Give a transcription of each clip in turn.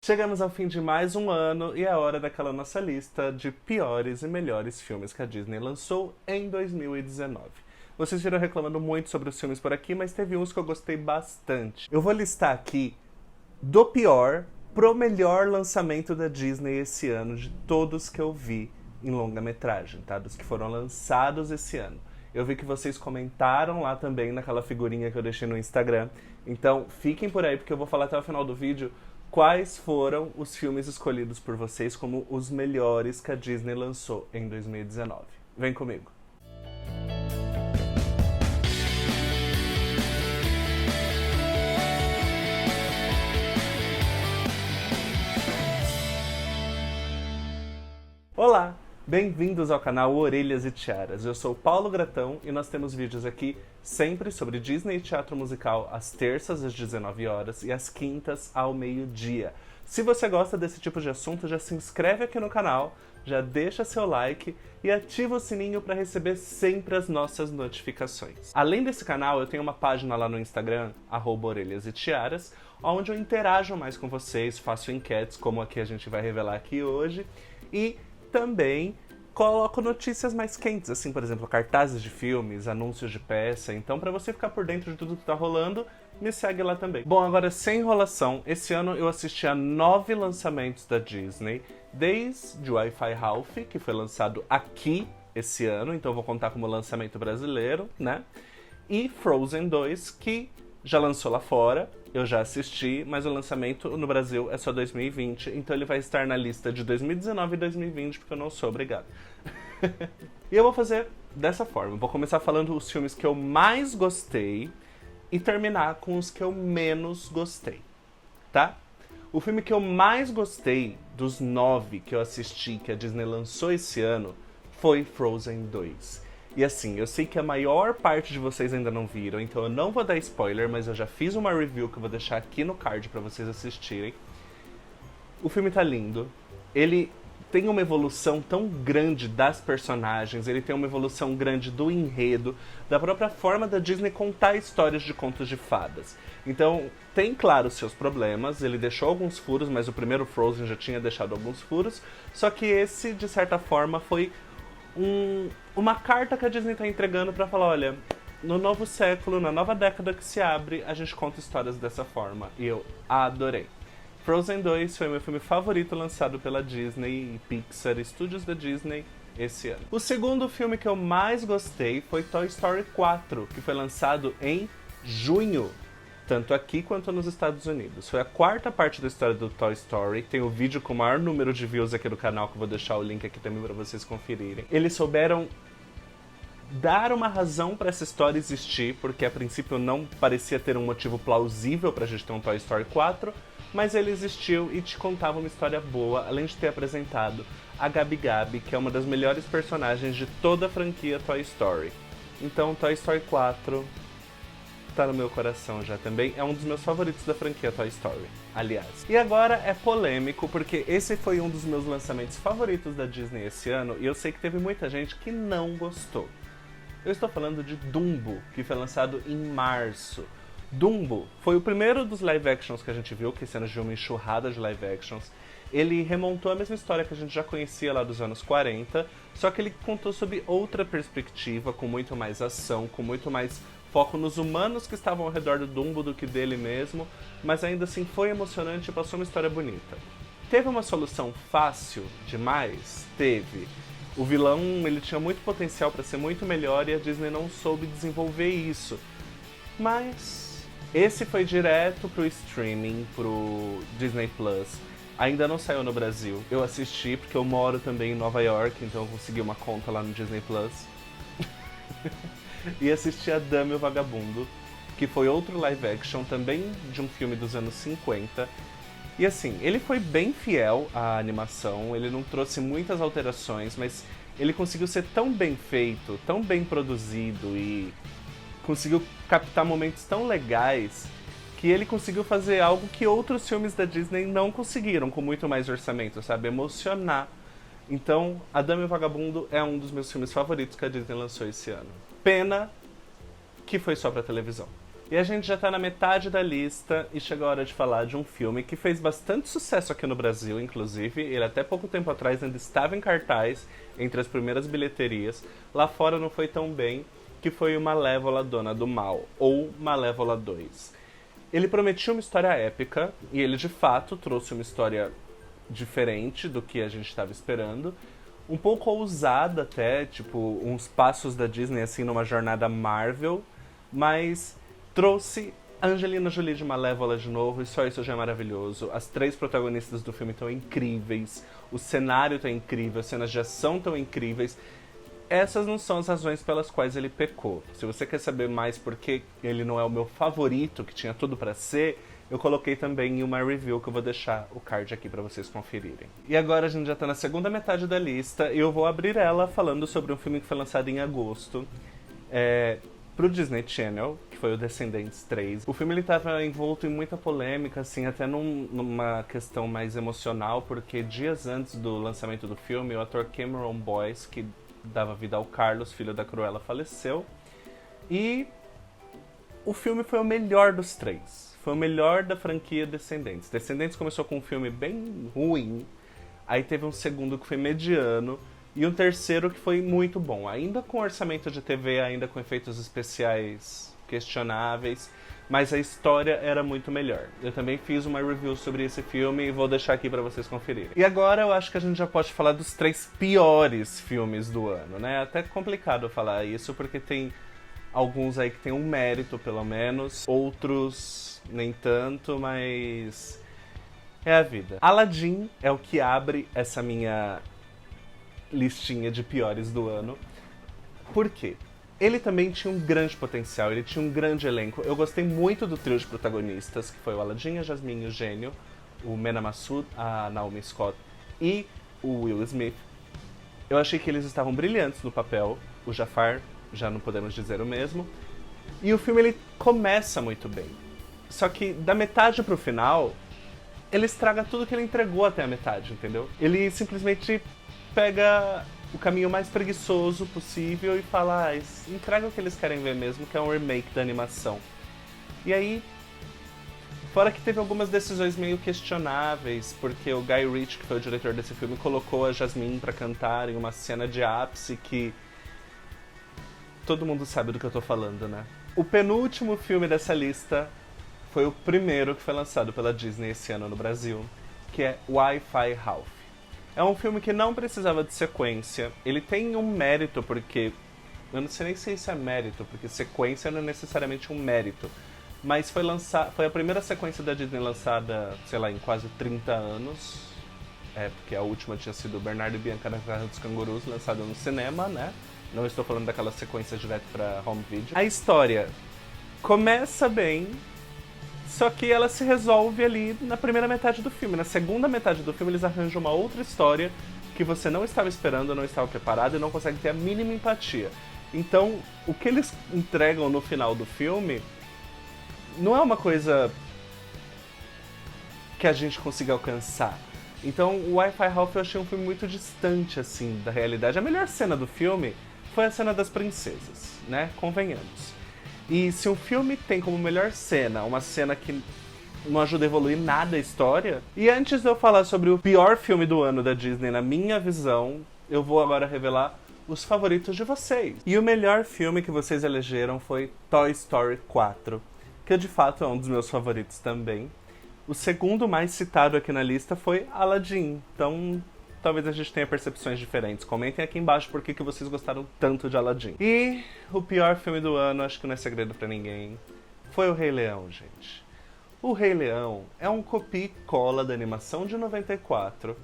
Chegamos ao fim de mais um ano e é hora daquela nossa lista de piores e melhores filmes que a Disney lançou em 2019. Vocês viram reclamando muito sobre os filmes por aqui, mas teve uns que eu gostei bastante. Eu vou listar aqui do pior pro melhor lançamento da Disney esse ano, de todos que eu vi em longa-metragem, tá? Dos que foram lançados esse ano. Eu vi que vocês comentaram lá também naquela figurinha que eu deixei no Instagram. Então fiquem por aí, porque eu vou falar até o final do vídeo quais foram os filmes escolhidos por vocês como os melhores que a Disney lançou em 2019. Vem comigo! Olá! Bem-vindos ao canal Orelhas e Tiaras. Eu sou o Paulo Gratão e nós temos vídeos aqui sempre sobre Disney e teatro musical às terças às 19 horas e às quintas ao meio-dia. Se você gosta desse tipo de assunto, já se inscreve aqui no canal, já deixa seu like e ativa o sininho para receber sempre as nossas notificações. Além desse canal, eu tenho uma página lá no Instagram, @orelhasetiaras, onde eu interajo mais com vocês, faço enquetes como a que a gente vai revelar aqui hoje e também coloco notícias mais quentes, assim, por exemplo, cartazes de filmes, anúncios de peça. Então, para você ficar por dentro de tudo que tá rolando, me segue lá também. Bom, agora, sem enrolação, esse ano eu assisti a 9 lançamentos da Disney, desde o Wi-Fi Ralph, que foi lançado aqui esse ano, então eu vou contar como lançamento brasileiro, né? E Frozen 2, que já lançou lá fora, eu já assisti, mas o lançamento no Brasil é só 2020, então ele vai estar na lista de 2019 e 2020, porque eu não sou obrigado. E eu vou fazer dessa forma, vou começar falando os filmes que eu mais gostei e terminar com os que eu menos gostei, tá? O filme que eu mais gostei dos 9 que eu assisti, que a Disney lançou esse ano, foi Frozen 2. E assim, eu sei que a maior parte de vocês ainda não viram, então eu não vou dar spoiler, mas eu já fiz uma review que eu vou deixar aqui no card pra vocês assistirem. O filme tá lindo, ele tem uma evolução tão grande das personagens, ele tem uma evolução grande do enredo, da própria forma da Disney contar histórias de contos de fadas. Então, tem, claro, seus problemas, ele deixou alguns furos, mas o primeiro Frozen já tinha deixado alguns furos, só que esse, de certa forma, foi uma carta que a Disney tá entregando pra falar, olha, no novo século, na nova década que se abre, a gente conta histórias dessa forma. E eu adorei. Frozen 2 foi meu filme favorito lançado pela Disney e Pixar, estúdios da Disney, esse ano. O segundo filme que eu mais gostei foi Toy Story 4, que foi lançado em junho, tanto aqui quanto nos Estados Unidos. Foi a quarta parte da história do Toy Story. Tem o vídeo com o maior número de views aqui do canal, que eu vou deixar o link aqui também para vocês conferirem. Eles souberam dar uma razão para essa história existir, porque a princípio não parecia ter um motivo plausível pra gente ter um Toy Story 4, mas ele existiu e te contava uma história boa, além de ter apresentado a Gabi Gabi, que é uma das melhores personagens de toda a franquia Toy Story. Então, Toy Story 4 tá no meu coração já também, é um dos meus favoritos da franquia Toy Story, aliás. E agora é polêmico, porque esse foi um dos meus lançamentos favoritos da Disney esse ano, e eu sei que teve muita gente que não gostou. Eu estou falando de Dumbo, que foi lançado em março. Dumbo foi o primeiro dos live actions que a gente viu, que esse ano viu uma enxurrada de live actions. Ele remontou a mesma história que a gente já conhecia lá dos anos 40, só que ele contou sob outra perspectiva, com muito mais ação, com muito mais foco nos humanos que estavam ao redor do Dumbo do que dele mesmo, mas ainda assim foi emocionante e passou uma história bonita. Teve uma solução fácil demais? Teve. O vilão, ele tinha muito potencial para ser muito melhor e a Disney não soube desenvolver isso. Mas esse foi direto pro streaming, pro Disney Plus. Ainda não saiu no Brasil. Eu assisti porque eu moro também em Nova York, então eu consegui uma conta lá no Disney Plus. E assisti a Dama e o Vagabundo, que foi outro live action também de um filme dos anos 50. E assim, ele foi bem fiel à animação, ele não trouxe muitas alterações, mas ele conseguiu ser tão bem feito, tão bem produzido e conseguiu captar momentos tão legais que ele conseguiu fazer algo que outros filmes da Disney não conseguiram, com muito mais orçamento, sabe? Emocionar. Então, A Dama e o Vagabundo é um dos meus filmes favoritos que a Disney lançou esse ano. Pena que foi só pra televisão. E a gente já tá na metade da lista e chegou a hora de falar de um filme que fez bastante sucesso aqui no Brasil, inclusive. Ele até pouco tempo atrás ainda estava em cartaz, entre as primeiras bilheterias. Lá fora não foi tão bem, que foi o Malévola Dona do Mal, ou Malévola 2. Ele prometia uma história épica, e ele de fato trouxe uma história diferente do que a gente estava esperando. Um pouco ousada até, tipo, uns passos da Disney assim numa jornada Marvel, mas trouxe a Angelina Jolie de Malévola de novo, e só isso já é maravilhoso. As 3 protagonistas do filme estão incríveis, o cenário tá incrível, as cenas de ação estão incríveis. Essas não são as razões pelas quais ele pecou. Se você quer saber mais porque ele não é o meu favorito, que tinha tudo pra ser, eu coloquei também em uma review que eu vou deixar o card aqui pra vocês conferirem. E agora a gente já tá na segunda metade da lista, e eu vou abrir ela falando sobre um filme que foi lançado em agosto. Pro Disney Channel, que foi o Descendentes 3. O filme ele tava envolto em muita polêmica, assim, até numa questão mais emocional, porque dias antes do lançamento do filme, o ator Cameron Boyce, que dava vida ao Carlos, filho da Cruella, faleceu. E o filme foi o melhor dos 3. Foi o melhor da franquia Descendentes. Descendentes começou com um filme bem ruim, aí teve um segundo que foi mediano, e um terceiro que foi muito bom, ainda com orçamento de TV, ainda com efeitos especiais questionáveis, mas a história era muito melhor. Eu também fiz uma review sobre esse filme e vou deixar aqui pra vocês conferirem. E agora eu acho que a gente já pode falar dos 3 piores filmes do ano, né? É até complicado falar isso, porque tem alguns aí que tem um mérito, pelo menos, outros nem tanto, mas é a vida. Aladdin é o que abre essa minha listinha de piores do ano. Por quê? Ele também tinha um grande potencial, ele tinha um grande elenco. Eu gostei muito do trio de protagonistas, que foi o Aladdin, a Jasmine e o Gênio, o Mena Massoud, a Naomi Scott e o Will Smith. Eu achei que eles estavam brilhantes no papel. O Jafar, já não podemos dizer o mesmo. E o filme ele começa muito bem. Só que da metade pro final, ele estraga tudo que ele entregou até a metade, entendeu? Ele simplesmente pega o caminho mais preguiçoso possível e fala, entrega o que eles querem ver mesmo, que é um remake da animação. E aí, fora que teve algumas decisões meio questionáveis, porque o Guy Ritchie, que foi o diretor desse filme, colocou a Jasmine pra cantar em uma cena de ápice que todo mundo sabe do que eu tô falando, né? O penúltimo filme dessa lista foi o primeiro que foi lançado pela Disney esse ano no Brasil, que é Wi-Fi Ralph. É um filme que não precisava de sequência. Ele tem um mérito, porque... eu não sei nem se isso é mérito, porque sequência não é necessariamente um mérito. Mas foi a primeira sequência da Disney lançada, sei lá, em quase 30 anos. Porque a última tinha sido Bernardo e Bianca na Terra dos Cangurus, lançada no cinema, né? Não estou falando daquela sequência direto pra home video. A história começa bem, só que ela se resolve ali na primeira metade do filme. Na segunda metade do filme eles arranjam uma outra história que você não estava esperando, não estava preparado e não consegue ter a mínima empatia. Então, o que eles entregam no final do filme não é uma coisa que a gente consiga alcançar. Então, o Wi-Fi Ralph eu achei um filme muito distante, assim, da realidade. A melhor cena do filme foi a cena das princesas, né? Convenhamos. E se um filme tem como melhor cena uma cena que não ajuda a evoluir nada a história... E antes de eu falar sobre o pior filme do ano da Disney, na minha visão, eu vou agora revelar os favoritos de vocês. E o melhor filme que vocês elegeram foi Toy Story 4, que de fato é um dos meus favoritos também. O segundo mais citado aqui na lista foi Aladdin, então talvez a gente tenha percepções diferentes. Comentem aqui embaixo por que vocês gostaram tanto de Aladdin. E o pior filme do ano, acho que não é segredo pra ninguém, foi o Rei Leão, gente. O Rei Leão é um copia e cola da animação de 94,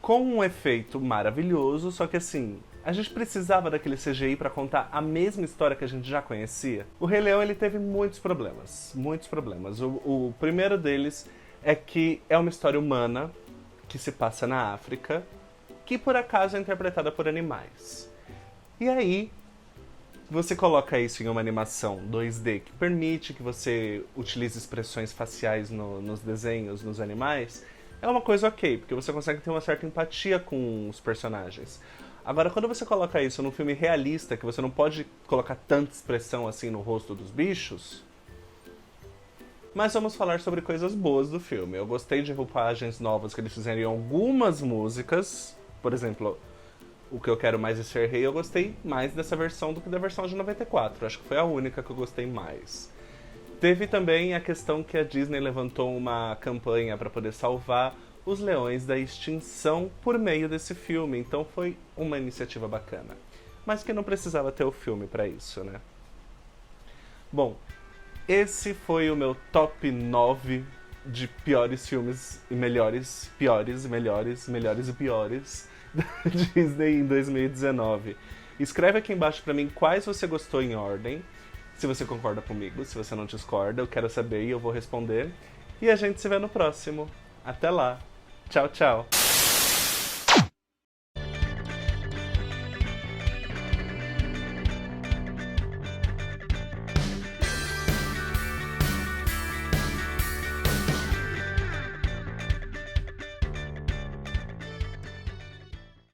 com um efeito maravilhoso, só que assim, a gente precisava daquele CGI pra contar a mesma história que a gente já conhecia. O Rei Leão ele teve muitos problemas, muitos problemas. O primeiro deles é que é uma história humana que se passa na África, que por acaso é interpretada por animais. E aí, você coloca isso em uma animação 2D que permite que você utilize expressões faciais nos desenhos, nos animais, é uma coisa ok, porque você consegue ter uma certa empatia com os personagens. Agora, quando você coloca isso num filme realista, que você não pode colocar tanta expressão assim no rosto dos bichos, Mas vamos falar sobre coisas boas do filme. Eu gostei de roupagens novas que eles fizeram em algumas músicas. Por exemplo, O Que Eu Quero Mais É Ser Rei, eu gostei mais dessa versão do que da versão de 94. Acho que foi a única que eu gostei mais. Teve também a questão que a Disney levantou uma campanha para poder salvar os leões da extinção por meio desse filme. Então foi uma iniciativa bacana. Mas que não precisava ter o filme para isso, né? Bom, esse foi o meu top 9 de piores filmes e melhores, piores e melhores, melhores e piores da Disney em 2019. Escreve aqui embaixo pra mim quais você gostou em ordem, se você concorda comigo, se você não discorda, eu quero saber e eu vou responder. E a gente se vê no próximo. Até lá. Tchau, tchau.